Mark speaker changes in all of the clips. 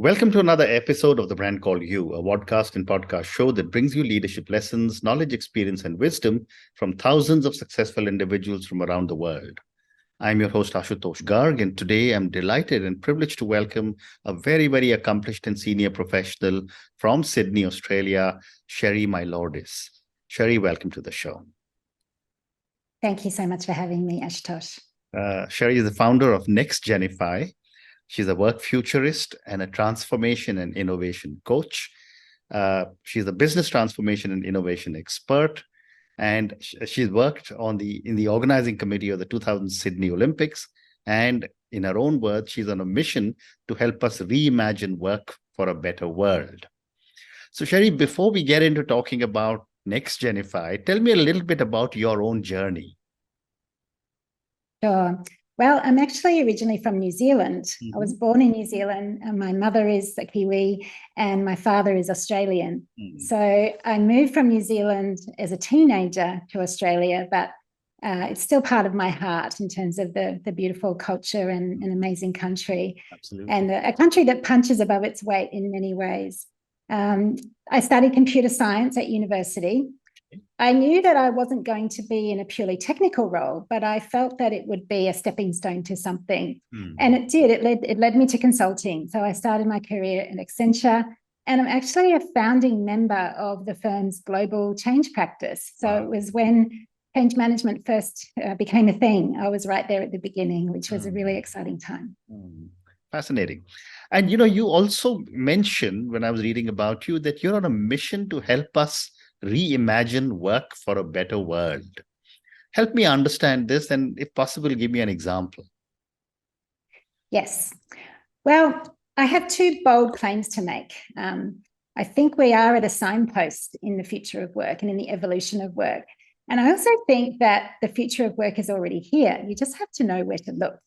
Speaker 1: Welcome to another episode of The Brand Called You, a podcast and podcast show that brings you leadership lessons, knowledge, experience, and wisdom from thousands of successful individuals from around the world. I'm your host, Ashutosh Garg, and today I'm delighted and privileged to welcome a very, very accomplished and senior professional from Sydney, Australia, Cherie Mylordis. Cherie, welcome to the show.
Speaker 2: Thank you so much for having me, Ashutosh.
Speaker 1: Cherie is the founder of nextgenify. She's a work futurist and a transformation and innovation coach. She's a business transformation and innovation expert. And she's worked in the organizing committee of the 2000 Sydney Olympics. And in her own words, she's on a mission to help us reimagine work for a better world. So, Cherie, before we get into talking about nextgenify, tell me a little bit about your own journey.
Speaker 2: Sure. Well, I'm actually originally from New Zealand. I was born in New Zealand, and my mother is a Kiwi and my father is Australian. So I moved from New Zealand as a teenager to Australia, but it's still part of my heart in terms of the beautiful culture and an amazing country.
Speaker 1: Absolutely.
Speaker 2: And a country that punches above its weight in many ways. I studied computer science at university. I knew that I wasn't going to be in a purely technical role, but I felt that it would be a stepping stone to something. And it did. It led me to consulting. So I started my career at Accenture, and I'm actually a founding member of the firm's global change practice. So It was when change management first became a thing. I was right there at the beginning, which was a really exciting time.
Speaker 1: Fascinating. And, you also mentioned when I was reading about you that you're on a mission to help us reimagine work for a better world. Help me understand this, and if possible, give me an example.
Speaker 2: Yes. Well, I have two bold claims to make. I think we are at a signpost in the future of work and in the evolution of work. And I also think that the future of work is already here. You just have to know where to look.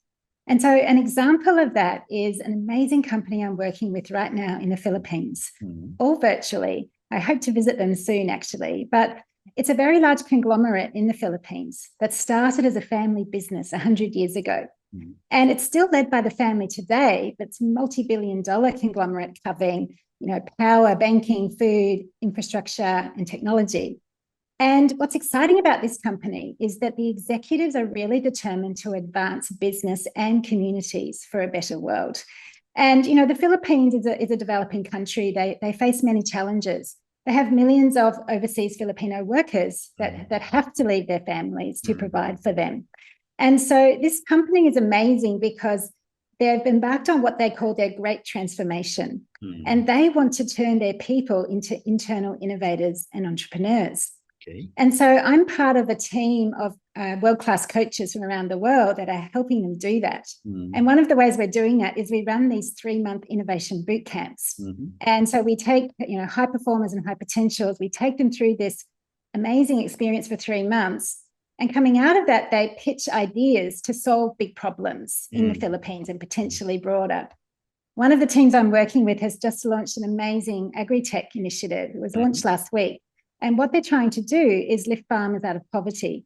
Speaker 2: And so an example of that is an amazing company I'm working with right now in the Philippines, all virtually. I hope to visit them soon, actually. But it's a very large conglomerate in the Philippines that started as a family business 100 years ago. And it's still led by the family today, but it's a multi-billion-dollar conglomerate covering, power, banking, food, infrastructure, and technology. And what's exciting about this company is that the executives are really determined to advance business and communities for a better world. And, the Philippines is a developing country. They face many challenges. They have millions of overseas Filipino workers that have to leave their families to provide for them. And so this company is amazing because they've embarked on what they call their great transformation. And they want to turn their people into internal innovators and entrepreneurs.
Speaker 1: Okay.
Speaker 2: And so I'm part of a team of world-class coaches from around the world that are helping them do that. And one of the ways we're doing that is we run these 3-month innovation boot camps. And so we take, high performers and high potentials, we take them through this amazing experience for 3 months. And coming out of that, they pitch ideas to solve big problems in the Philippines and potentially broader. One of the teams I'm working with has just launched an amazing agri-tech initiative. It was launched last week. And what they're trying to do is lift farmers out of poverty.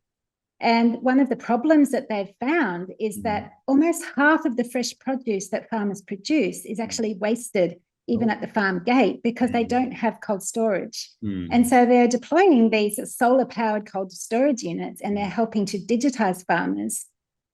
Speaker 2: And one of the problems that they've found is that almost half of the fresh produce that farmers produce is actually wasted even at the farm gate because they don't have cold storage. And so they're deploying these solar-powered cold storage units, and they're helping to digitize farmers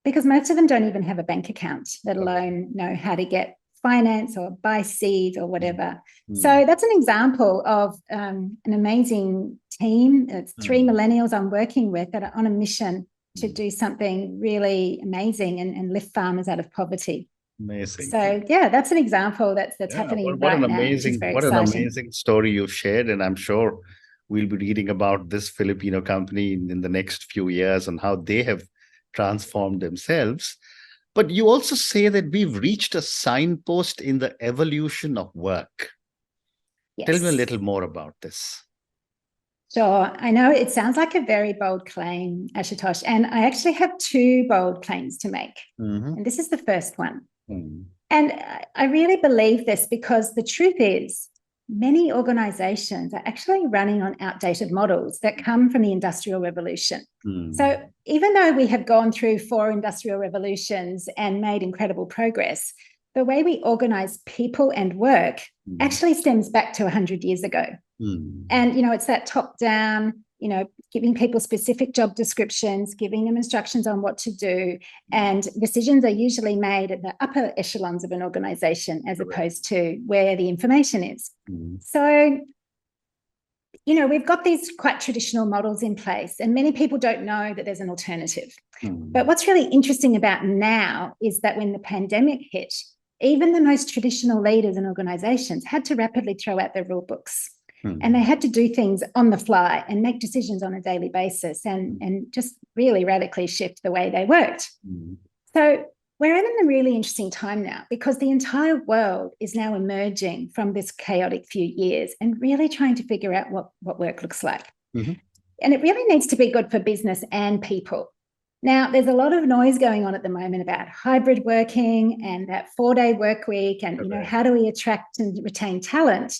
Speaker 2: because most of them don't even have a bank account, let alone know how to get finance or buy seeds or whatever. So that's an example of an amazing team. It's 3 millennials I'm working with that are on a mission to do something really amazing and lift farmers out of poverty.
Speaker 1: Amazing.
Speaker 2: So yeah, that's an example that's happening right now.
Speaker 1: What an amazing story you've shared, and I'm sure we'll be reading about this Filipino company in the next few years and how they have transformed themselves. But you also say that we've reached a signpost in the evolution of work.
Speaker 2: Yes.
Speaker 1: Tell me a little more about this.
Speaker 2: Sure. I know it sounds like a very bold claim, Ashutosh, and I actually have 2 bold claims to make. And this is the first one. And I really believe this because the truth is many organizations are actually running on outdated models that come from the Industrial Revolution. So even though we have gone through 4 industrial revolutions and made incredible progress, the way we organize people and work actually stems back to 100 years ago. And, it's that top down, giving people specific job descriptions, giving them instructions on what to do. And decisions are usually made at the upper echelons of an organization as opposed to where the information is. So, we've got these quite traditional models in place, and many people don't know that there's an alternative. But what's really interesting about now is that when the pandemic hit, even the most traditional leaders and organizations had to rapidly throw out their rule books. And they had to do things on the fly and make decisions on a daily basis and just really radically shift the way they worked. So we're in a really interesting time now because the entire world is now emerging from this chaotic few years and really trying to figure out what work looks like. And it really needs to be good for business and people. Now, there's a lot of noise going on at the moment about hybrid working and that 4-day work week and, how do we attract and retain talent?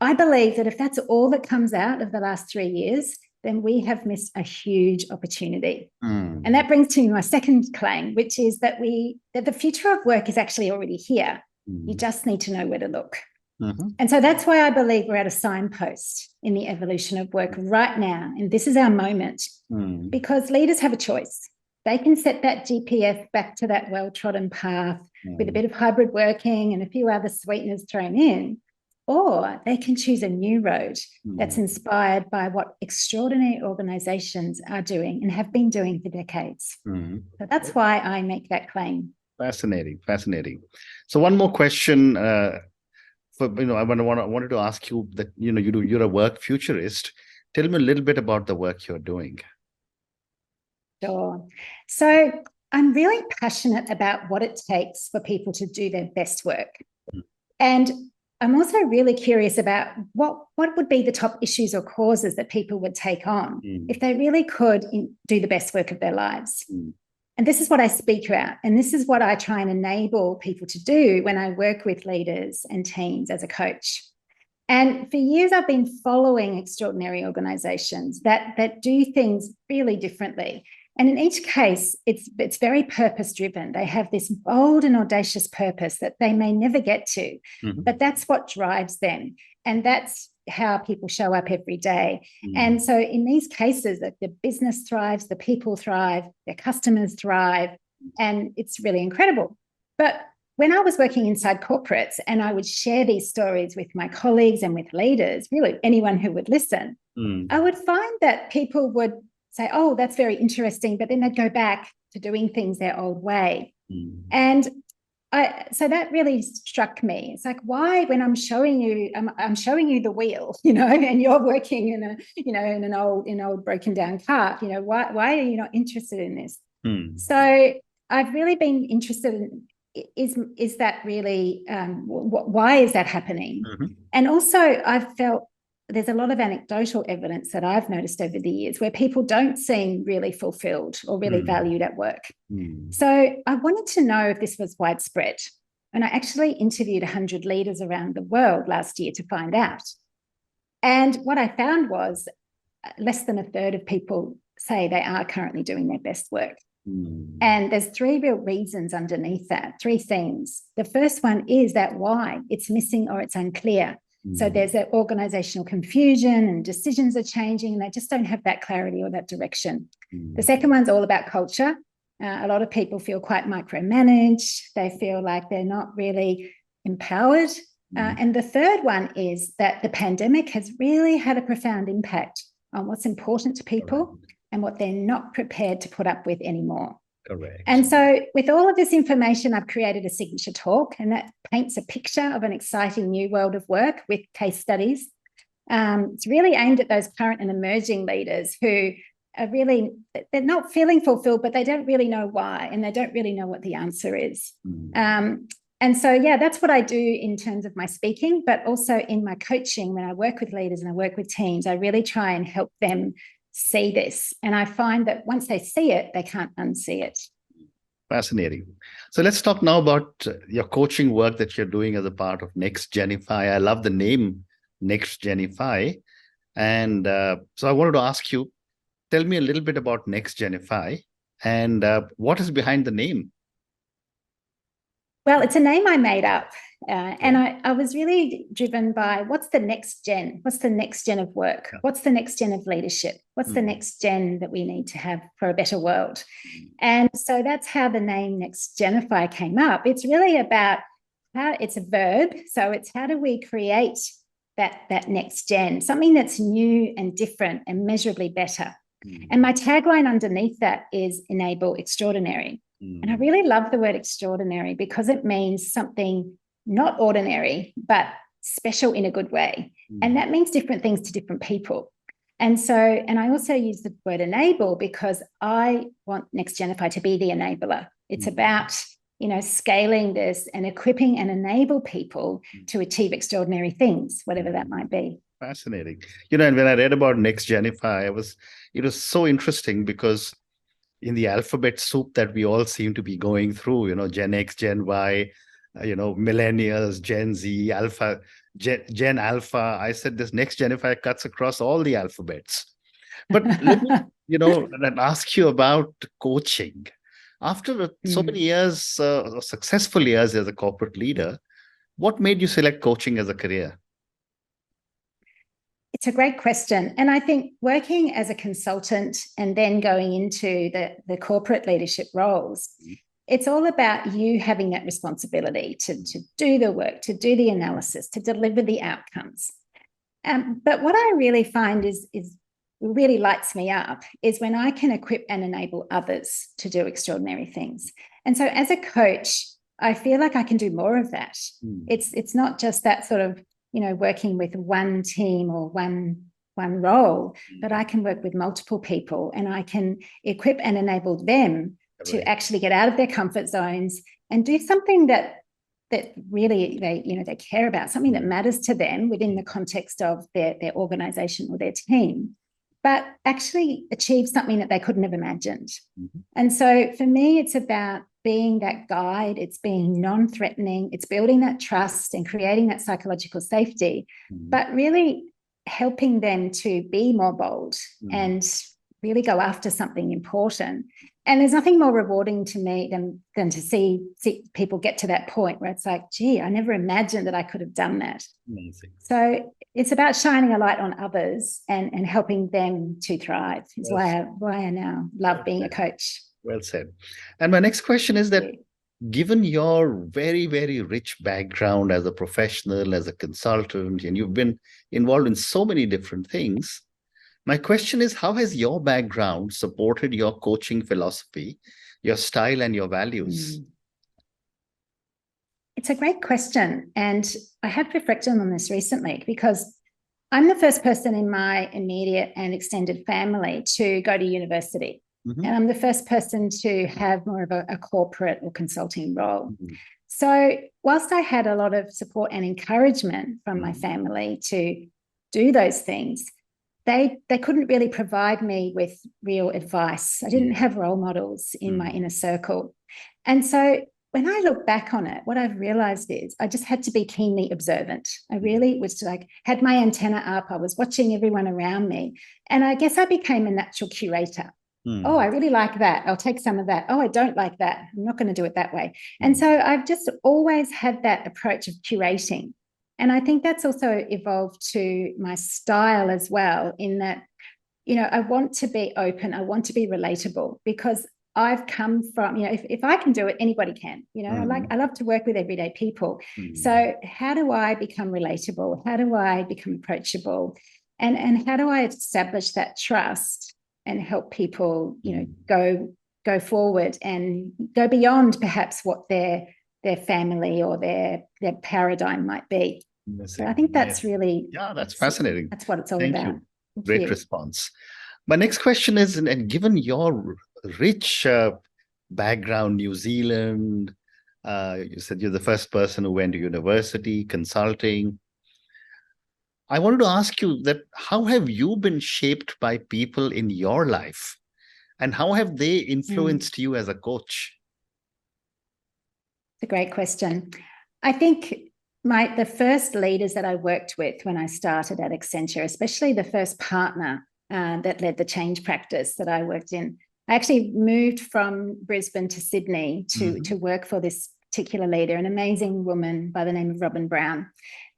Speaker 2: I believe that if that's all that comes out of the last 3 years, then we have missed a huge opportunity. And that brings to me my second claim, which is that the future of work is actually already here. You just need to know where to look. And so that's why I believe we're at a signpost in the evolution of work right now. And this is our moment because leaders have a choice. They can set that GPS back to that well-trodden path with a bit of hybrid working and a few other sweeteners thrown in, or they can choose a new road that's inspired by what extraordinary organizations are doing and have been doing for decades. So that's why I make that claim.
Speaker 1: Fascinating. So one more question. I wanted to ask you that you're a work futurist. Tell me a little bit about the work you're doing.
Speaker 2: Sure. So I'm really passionate about what it takes for people to do their best work. And I'm also really curious about what would be the top issues or causes that people would take on if they really could do the best work of their lives. And this is what I speak about. And this is what I try and enable people to do when I work with leaders and teams as a coach. And for years, I've been following extraordinary organizations that do things really differently. And in each case, it's very purpose-driven. They have this bold and audacious purpose that they may never get to, but that's what drives them. And that's how people show up every day. And so in these cases, the business thrives, the people thrive, their customers thrive, and it's really incredible. But when I was working inside corporates and I would share these stories with my colleagues and with leaders, really anyone who would listen, I would find that people would say, oh, that's very interesting, but then they'd go back to doing things their old way. And so that really struck me. It's like, why, when I'm showing you the wheel, and you're working in an old broken down cart, why are you not interested in this? So I've really been interested in, is that really, why is that happening? And also I've felt there's a lot of anecdotal evidence that I've noticed over the years where people don't seem really fulfilled or really valued at work. So I wanted to know if this was widespread. And I actually interviewed 100 leaders around the world last year to find out. And what I found was less than a third of people say they are currently doing their best work. And there's 3 real reasons underneath that, 3 themes. The first one is that why it's missing or it's unclear. So there's that organizational confusion and decisions are changing and they just don't have that clarity or that direction. The second one's all about culture. A lot of people feel quite micromanaged. They feel like they're not really empowered. And the third one is that the pandemic has really had a profound impact on what's important to people and what they're not prepared to put up with anymore.
Speaker 1: Correct.
Speaker 2: And so with all of this information, I've created a signature talk, and that paints a picture of an exciting new world of work with case studies. It's really aimed at those current and emerging leaders who are really, they're not feeling fulfilled, but they don't really know why, and they don't really know what the answer is. And so, that's what I do in terms of my speaking, but also in my coaching, when I work with leaders and I work with teams, I really try and help them see this. And I find that once they see it, they can't unsee it.
Speaker 1: Fascinating. So let's talk now about your coaching work that you're doing as a part of nextgenify. I love the name nextgenify. And so I wanted to ask you, tell me a little bit about nextgenify and what is behind the name?
Speaker 2: Well, it's a name I made up. And I was really driven by what's the next gen? What's the next gen of work? What's the next gen of leadership? What's the next gen that we need to have for a better world? And so that's how the name nextgenify came up. It's really about how it's a verb. So it's how do we create that next gen, something that's new and different and measurably better. And my tagline underneath that is enable extraordinary. And I really love the word extraordinary because it means something not ordinary, but special in a good way. And that means different things to different people. And I also use the word enable because I want nextgenify to be the enabler. It's about, scaling this and equipping and enable people to achieve extraordinary things, whatever that might be.
Speaker 1: Fascinating. And when I read about nextgenify, it was so interesting because in the alphabet soup that we all seem to be going through, Gen X, Gen Y, millennials, Gen Z, Alpha, Gen Alpha. I said this nextgenify cuts across all the alphabets. But let me, ask you about coaching. After so many years, successful years as a corporate leader, what made you select coaching as a career?
Speaker 2: It's a great question. And I think working as a consultant and then going into the corporate leadership roles, it's all about you having that responsibility to do the work, to do the analysis, to deliver the outcomes. But what I really find is really lights me up is when I can equip and enable others to do extraordinary things. And so as a coach, I feel like I can do more of that. It's not just that sort of working with one team or one role, but I can work with multiple people and I can equip and enable them to actually get out of their comfort zones and do something that really they care about, something that matters to them within the context of their organization or their team, but actually achieve something that they couldn't have imagined. And so for me, it's about being that guide, it's being non-threatening, it's building that trust and creating that psychological safety, but really helping them to be more bold and really go after something important. And there's nothing more rewarding to me than to see people get to that point where it's like, gee, I never imagined that I could have done that. Amazing. So it's about shining a light on others and helping them to thrive. Is why I now love being a coach.
Speaker 1: Well said. And my next question is that given your very, very rich background as a professional, as a consultant, and you've been involved in so many different things, my question is, how has your background supported your coaching philosophy, your style, and your values?
Speaker 2: It's a great question. And I have reflected on this recently because I'm the first person in my immediate and extended family to go to university. And I'm the first person to have more of a corporate or consulting role. So whilst I had a lot of support and encouragement from my family to do those things, they couldn't really provide me with real advice. I didn't have role models in my inner circle. And so when I look back on it, what I've realized is I just had to be keenly observant. I really was had my antenna up. I was watching everyone around me. And I guess I became a natural curator. Oh, I really like that. I'll take some of that. Oh, I don't like that. I'm not going to do it that way. And so I've just always had that approach of curating. And I think that's also evolved to my style as well, in that, I want to be open. I want to be relatable because I've come from, if I can do it, anybody can. I love to work with everyday people. So how do I become relatable? How do I become approachable? And how do I establish that trust and help people, go forward and go beyond perhaps what their family or their paradigm might be. So I think that's really...
Speaker 1: Yeah, that's fascinating.
Speaker 2: That's what it's all about.
Speaker 1: Great response. My next question is, and given your rich background, New Zealand, you said you're the first person who went to university, consulting. I wanted to ask you that how have you been shaped by people in your life and how have they influenced you as a coach?
Speaker 2: It's a great question. I think the first leaders that I worked with when I started at Accenture, especially the first partner that led the change practice that I worked in, I actually moved from Brisbane to Sydney to work for this particular leader, an amazing woman by the name of Robin Brown.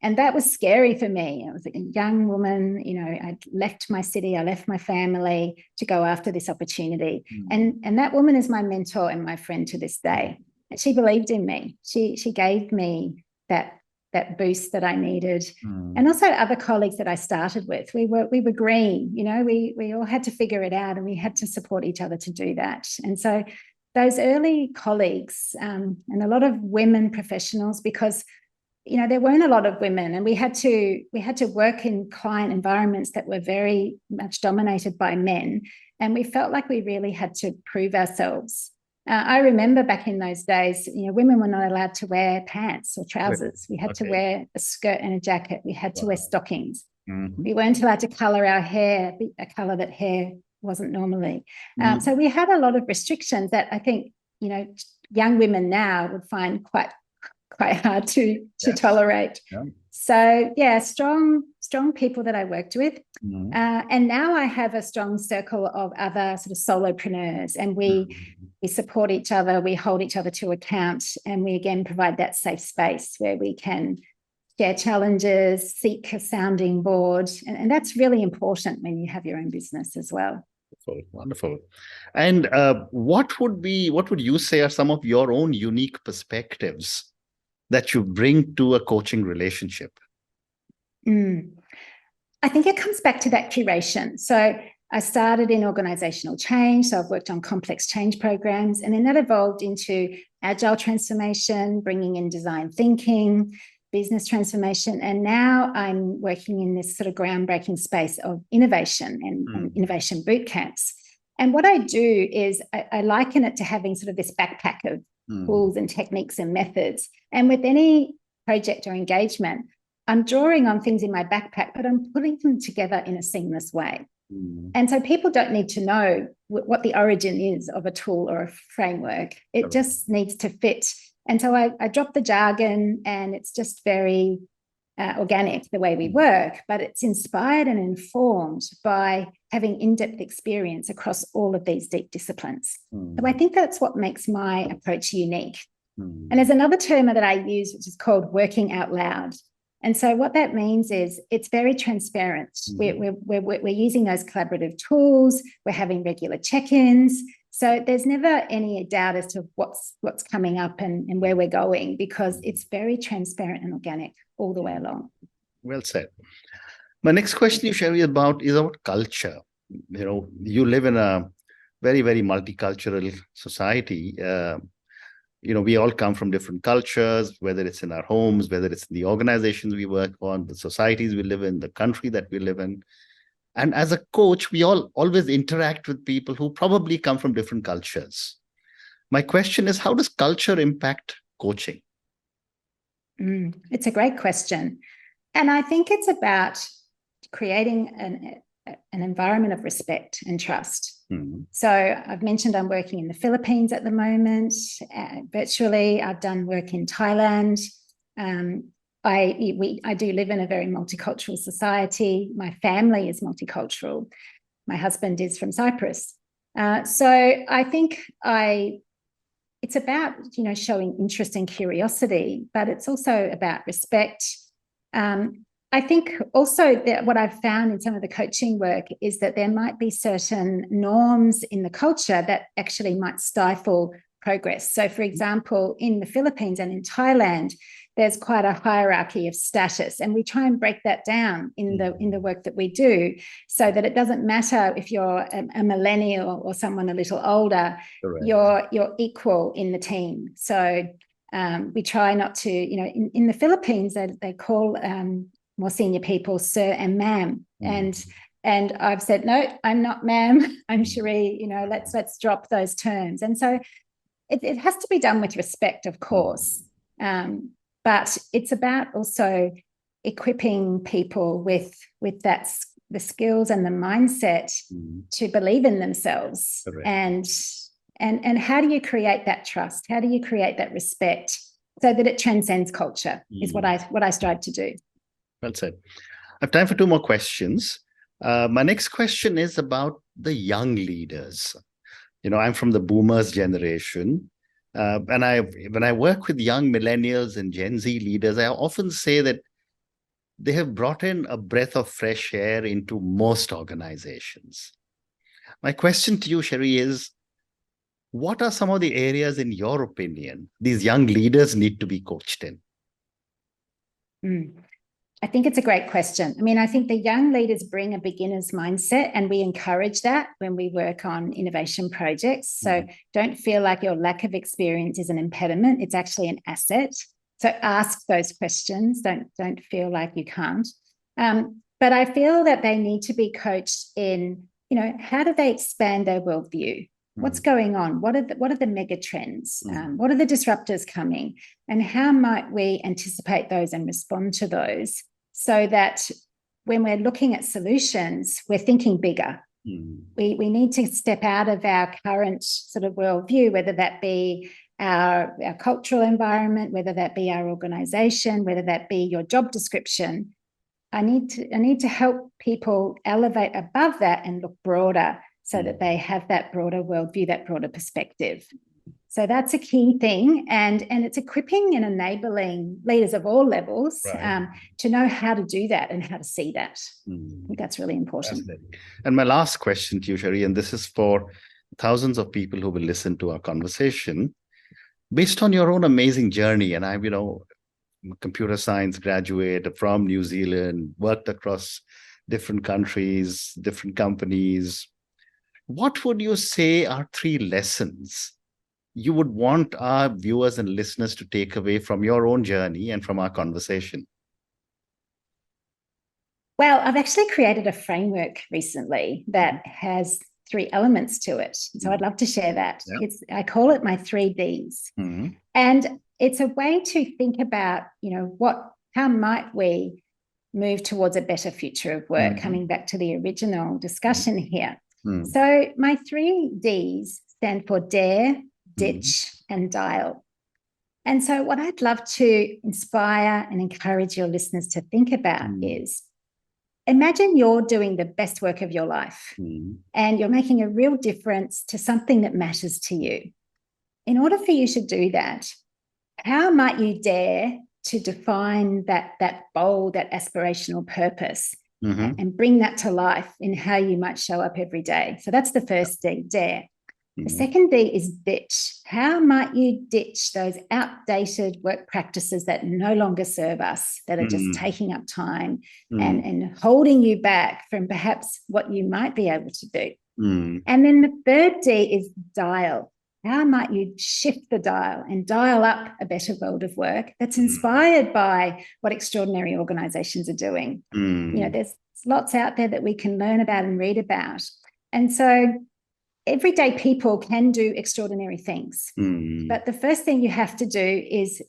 Speaker 2: And that was scary for me. I was a young woman, I'd left my city, I left my family to go after this opportunity. And that woman is my mentor and my friend to this day. And she believed in me. She gave me that boost that I needed. And also other colleagues that I started with. We were green, we all had to figure it out, and we had to support each other to do that. And so those early colleagues, and a lot of women professionals, because there weren't a lot of women, and we had to work in client environments that were very much dominated by men, and we felt like we really had to prove ourselves. I remember back in those days, women were not allowed to wear pants or trousers. We had to wear a skirt and a jacket. We had to wear stockings. We weren't allowed to colour our hair a colour that hair wasn't normally. So we had a lot of restrictions that I think young women now would find quite hard to tolerate. So strong people that I worked with. And now I have a strong circle of other sort of solopreneurs, and we support each other, we hold each other to account, and we again provide that safe space where we can share challenges, seek a sounding board. And that's really important when you have your own business as well.
Speaker 1: Wonderful. And what would you say are some of your own unique perspectives that you bring to a coaching relationship?
Speaker 2: I think it comes back to that curation. So I started in organizational change. So I've worked on complex change programs, and then that evolved into agile transformation, bringing in design thinking, business transformation. And now I'm working in this sort of groundbreaking space of innovation and innovation boot camps. And what I do is I liken it to having sort of this backpack of tools and techniques and methods. And with any project or engagement, I'm drawing on things in my backpack, but I'm putting them together in a seamless way. And so people don't need to know what the origin is of a tool or a framework. It just needs to fit. And so I drop the jargon, and it's just very organic the way we work, but it's inspired and informed by having in-depth experience across all of these deep disciplines. So I think that's what makes my approach unique. And there's another term that I use, which is called working out loud. And so what that means is it's very transparent. We're using those collaborative tools. We're having regular check-ins. So there's never any doubt as to what's coming up and where we're going, because it's very transparent and organic all the way along.
Speaker 1: Well said. My next question, Cherie, is about culture. You live in a very, very multicultural society. We all come from different cultures, whether it's in our homes, whether it's in the organizations we work on, the societies we live in, the country that we live in. And as a coach, we all always interact with people who probably come from different cultures. My question is, how does culture impact coaching?
Speaker 2: It's a great question. And I think it's about creating an environment of respect and trust. So I've mentioned I'm working in the Philippines at the moment, virtually. I've done work in Thailand. I do live in a very multicultural society. My family is multicultural. My husband is from Cyprus. So I think it's about, showing interest and curiosity, but it's also about respect. I think also that what I've found in some of the coaching work is that there might be certain norms in the culture that actually might stifle progress. So, for example, in the Philippines and in Thailand, there's quite a hierarchy of status, and we try and break that down in the work that we do, so that it doesn't matter if you're a millennial or someone a little older. You're equal in the team. So we try not to, in the Philippines, they call more senior people sir and ma'am, and I've said, no, I'm not ma'am, I'm Cherie. Let's drop those terms. And so it has to be done with respect, of course, but it's about also equipping people with the skills and the mindset to believe in themselves. And how do you create that trust? How do you create that respect so that it transcends culture? Is what I strive to do.
Speaker 1: Well said. I have time for two more questions. My next question is about the young leaders. I'm from the boomers generation. When I work with young millennials and Gen Z leaders, I often say that they have brought in a breath of fresh air into most organizations. My question to you, Cherie, is what are some of the areas, in your opinion, these young leaders need to be coached in?
Speaker 2: I think it's a great question. I mean, I think the young leaders bring a beginner's mindset, and we encourage that when we work on innovation projects. So don't feel like your lack of experience is an impediment. It's actually an asset. So ask those questions. Don't feel like you can't. But I feel that they need to be coached in, how do they expand their worldview? What's going on? What are the mega trends? What are the disruptors coming? And how might we anticipate those and respond to those so that when we're looking at solutions, we're thinking bigger. We need to step out of our current sort of worldview, whether that be our cultural environment, whether that be our organization, whether that be your job description. I need to help people elevate above that and look broader, so that they have that broader worldview, that broader perspective. So that's a key thing. And it's equipping and enabling leaders of all levels to know how to do that and how to see that. I think that's really important.
Speaker 1: And my last question to you, Cherie, and this is for thousands of people who will listen to our conversation. Based on your own amazing journey, and I'm a computer science graduate from New Zealand, worked across different countries, different companies, what would you say are 3 lessons you would want our viewers and listeners to take away from your own journey and from our conversation?
Speaker 2: Well, I've actually created a framework recently that has 3 elements to it. So I'd love to share that. I call it my 3 Ds. And it's a way to think about, how might we move towards a better future of work, coming back to the original discussion here. So my 3 Ds stand for dare, ditch, and dial. And so what I'd love to inspire and encourage your listeners to think about is, imagine you're doing the best work of your life and you're making a real difference to something that matters to you. In order for you to do that, how might you dare to define that bold, that aspirational purpose and bring that to life in how you might show up every day? So that's the first D, dare. The second D is ditch. How might you ditch those outdated work practices that no longer serve us, that are just taking up time and holding you back from perhaps what you might be able to do? And then the third D is dial. How might you shift the dial and dial up a better world of work that's inspired by what extraordinary organizations are doing? There's lots out there that we can learn about and read about. And so everyday people can do extraordinary things. But the first thing you have to do is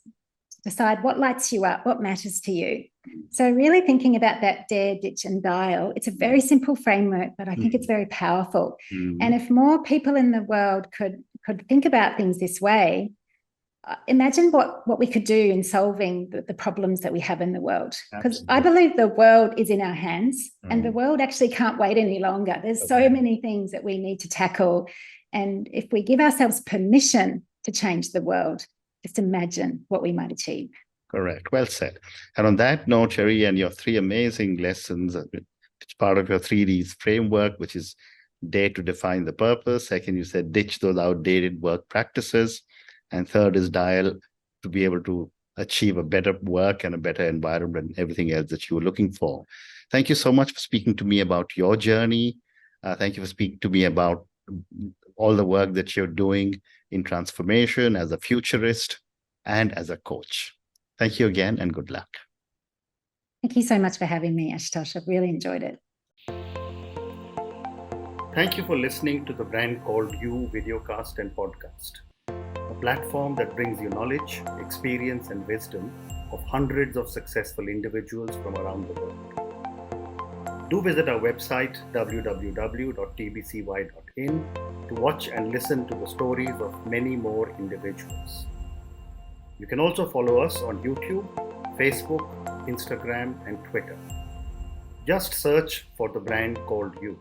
Speaker 2: decide what lights you up, what matters to you. So really thinking about that dare, ditch, and dial, it's a very simple framework, but I think it's very powerful. And if more people in the world could think about things this way, imagine what we could do in solving the problems that we have in the world. Because I believe the world is in our hands and the world actually can't wait any longer. There's so many things that we need to tackle. And if we give ourselves permission to change the world, just imagine what we might achieve.
Speaker 1: Correct. Well said. And on that note, Cherie, and your 3 amazing lessons, it's part of your 3Ds framework, which is dare to define the purpose. Second, you said ditch those outdated work practices. And third is dial, to be able to achieve a better work and a better environment and everything else that you were looking for. Thank you so much for speaking to me about your journey. Thank you for speaking to me about all the work that you're doing in transformation as a futurist and as a coach. Thank you again and good luck.
Speaker 2: Thank you so much for having me, Ashutosh. I've really enjoyed it.
Speaker 1: Thank you for listening to the Brand Called You videocast and podcast, a platform that brings you knowledge, experience, and wisdom of hundreds of successful individuals from around the world. Do visit our website www.tbcy.in to watch and listen to the stories of many more individuals. You can also follow us on YouTube, Facebook, Instagram, and Twitter. Just search for The Brand Called You.